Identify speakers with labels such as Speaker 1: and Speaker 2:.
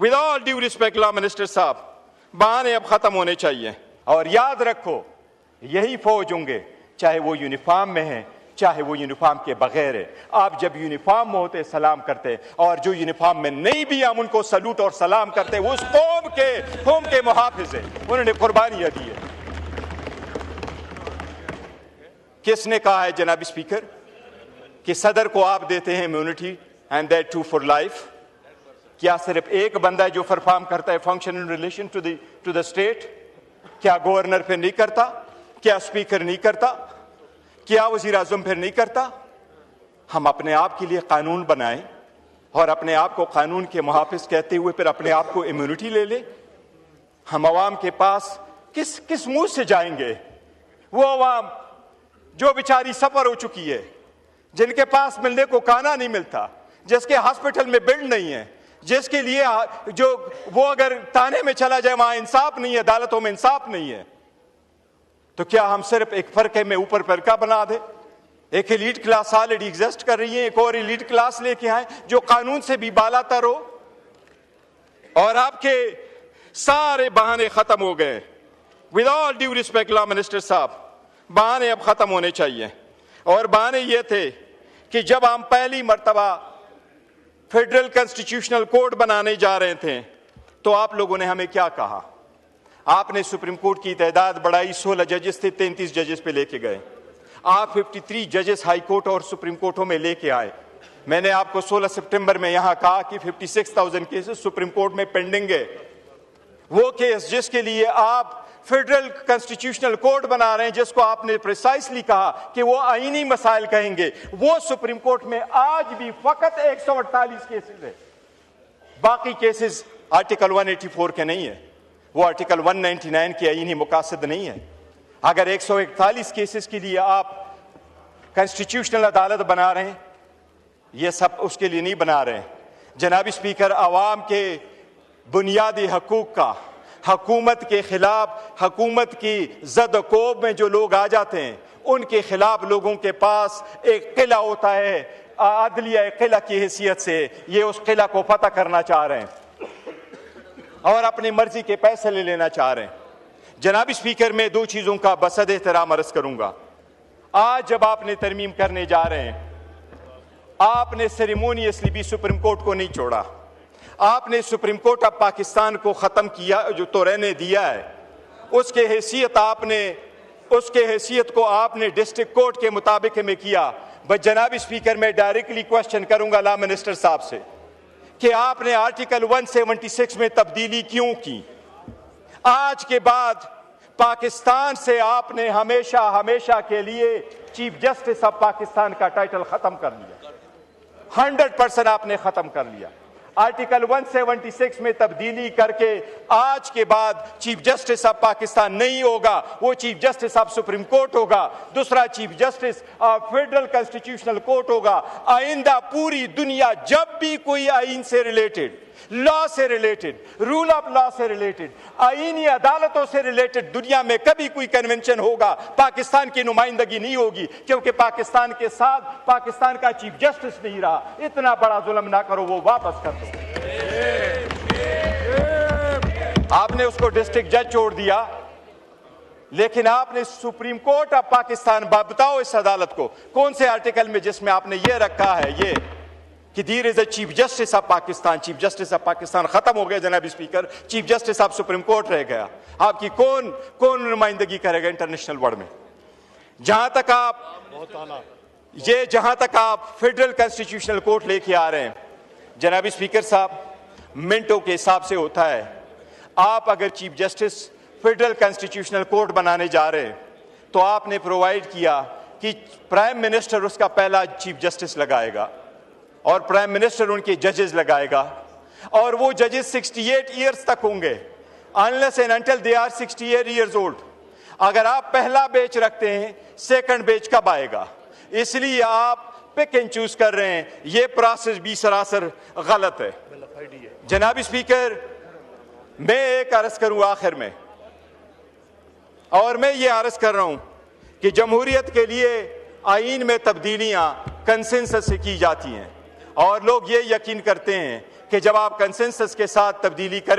Speaker 1: With all due respect law minister साहब, बहाने अब खत्म होने चाहिए। और याद रखो, यही फौज होंगे, चाहे वो यूनिफॉर्म में है चाहे वो यूनिफॉर्म के बगैर है। आप जब यूनिफॉर्म में होते सलाम करते, और जो यूनिफॉर्म में नहीं भी हम उनको सलूट और सलाम करते, वो उस कौम के मुहाफिज है, उन्होंने कुर्बानियां दी है। किसने कहा है जनाब स्पीकर कि सदर को आप देते हैं immunity and that too for life? क्या सिर्फ एक बंदा है जो परफॉर्म करता है function in relation to the state? क्या गवर्नर फिर नहीं करता? क्या स्पीकर नहीं करता? क्या वजीर आजम फिर नहीं करता? हम अपने आप के लिए कानून बनाएं और अपने आप को कानून के मुहाफिज कहते हुए फिर अपने आप को इम्यूनिटी ले ले। हम अवाम के पास किस मुंह से जाएंगे? वो अवाम जो बेचारी सफर हो चुकी है, जिनके पास मिलने को खाना नहीं मिलता, जिसके हॉस्पिटल में बेड नहीं है, जिसके लिए जो वो अगर थाने में चला जाए वहां इंसाफ नहीं है, अदालतों में इंसाफ नहीं है, तो क्या हम सिर्फ एक फरके में ऊपर फरका बना दे? एक एलीट क्लास ऑलरेडी एग्जिस्ट कर रही है, एक और एलीट क्लास लेके आए जो कानून से भी बालातर हो, और आपके सारे बहाने खत्म हो गए। With all due respect law minister साहब, बहाने अब खत्म होने चाहिए। और बहाने ये थे कि जब हम पहली मर्तबा फेडरल कॉन्स्टिट्यूशनल कोड बनाने जा रहे थे, तो आप लोगों ने हमें क्या कहा? आपने सुप्रीम कोर्ट की तादाद बढ़ाई, 16 जजेस थे 33 जजेस पे लेके गए। आप 53 जजेस हाई कोर्ट और सुप्रीम कोर्टों में लेके आए। मैंने आपको 16 सितंबर में यहां कहा कि 56,000 केसेस सुप्रीम कोर्ट में पेंडिंग है। वो केस जिसके लिए आप फेडरल कॉन्स्टिट्यूशनल कोड बना रहे हैं, जिसको आपने प्रिसाइसली कहा कि वो आईनी मसाइल कहेंगे, वो सुप्रीम कोर्ट में आज भी फकत 148 केसेस है। बाकी केसेस आर्टिकल 184 के नहीं है, वो आर्टिकल 199 के आईनी मुकासद नहीं है। अगर 141 केसेस के लिए आप कॉन्स्टिट्यूशनल अदालत बना रहे हैं, ये सब उसके लिए नहीं बना रहे हैं। जनाब स्पीकर, आवाम के बुनियादी हकूक का हुकूमत के खिलाफ, हुकूमत की ज़द-ओ-कोब में जो लोग आ जाते हैं, उनके खिलाफ लोगों के पास एक किला होता है, अदलिया किला की हैसियत से ये उस किला को फतह करना चाह रहे हैं और अपनी मर्जी के पैसे ले लेना चाह रहे हैं। जनाब स्पीकर, मैं दो चीज़ों का बसद एहतराम अर्ज करूंगा। आज जब आपने तरमीम करने जा रहे हैं, आपने सेरेमोनियसली भी सुप्रीम कोर्ट को नहीं छोड़ा। आपने सुप्रीम कोर्ट ऑफ पाकिस्तान को ख़त्म किया, जो तो रहने दिया है, उसके हैसियत को आपने डिस्ट्रिक्ट कोर्ट के मुताबिक में किया। बस जनाब स्पीकर, मैं डायरेक्टली क्वेश्चन करूंगा लॉ मिनिस्टर साहब से कि आपने आर्टिकल 176 में तब्दीली क्यों की? आज के बाद पाकिस्तान से आपने हमेशा हमेशा के लिए चीफ जस्टिस ऑफ पाकिस्तान का टाइटल खत्म कर लिया। 100% आपने खत्म कर लिया। आर्टिकल 176 में तब्दीली करके आज के बाद चीफ जस्टिस ऑफ पाकिस्तान नहीं होगा, वो chief justice of supreme court होगा, दूसरा chief justice of federal constitutional court होगा। आइंदा पूरी दुनिया जब भी कोई आइन से रिलेटेड, लॉ से रिलेटेड, रूल ऑफ लॉ से रिलेटेड, आईनी अदालतों से रिलेटेड दुनिया में कभी कोई कन्वेंशन होगा, पाकिस्तान की नुमाइंदगी नहीं होगी, क्योंकि पाकिस्तान के साथ पाकिस्तान का चीफ जस्टिस नहीं रहा। इतना बड़ा जुल्म ना करो, वो वापस कर दो। आपने उसको डिस्ट्रिक्ट जज छोड़ दिया, लेकिन आपने सुप्रीम कोर्ट ऑफ पाकिस्तान, बताओ इस अदालत को कौन से आर्टिकल में जिसमें आपने ये रखा है ये कि there is a chief justice of Pakistan. Chief justice of Pakistan खत्म हो गया जनाब speaker, chief justice of supreme court रह गया। आपकी कौन नुमाइंदगी करेगा इंटरनेशनल वर्ल्ड में? जहां तक आप फेडरल कॉन्स्टिट्यूशनल कोर्ट लेके आ रहे हैं, जनाब स्पीकर साहब, मिनटों के हिसाब से होता है। आप अगर chief justice federal constitutional court बनाने जा रहे हैं, तो आपने प्रोवाइड किया कि प्राइम मिनिस्टर उसका पहला चीफ जस्टिस लगाएगा और प्राइम मिनिस्टर उनके जजेस लगाएगा, और वो जजेस 68 ईयर्स तक होंगे, unless and until they are 68 years old. अगर आप पहला बेच रखते हैं, सेकंड बेच कब आएगा? इसलिए आप पिक एंड चूज कर रहे हैं। ये प्रोसेस भी सरासर गलत है। जनाब स्पीकर, मैं एक अर्ज करूं आखिर में, और मैं ये अर्ज कर रहा हूं कि जमहूरियत के लिए आईन में तब्दीलियां कंसेंसस से की जाती हैं, और लोग ये यकीन करते हैं कि जब आप कंसेंसस के साथ तब्दीली करें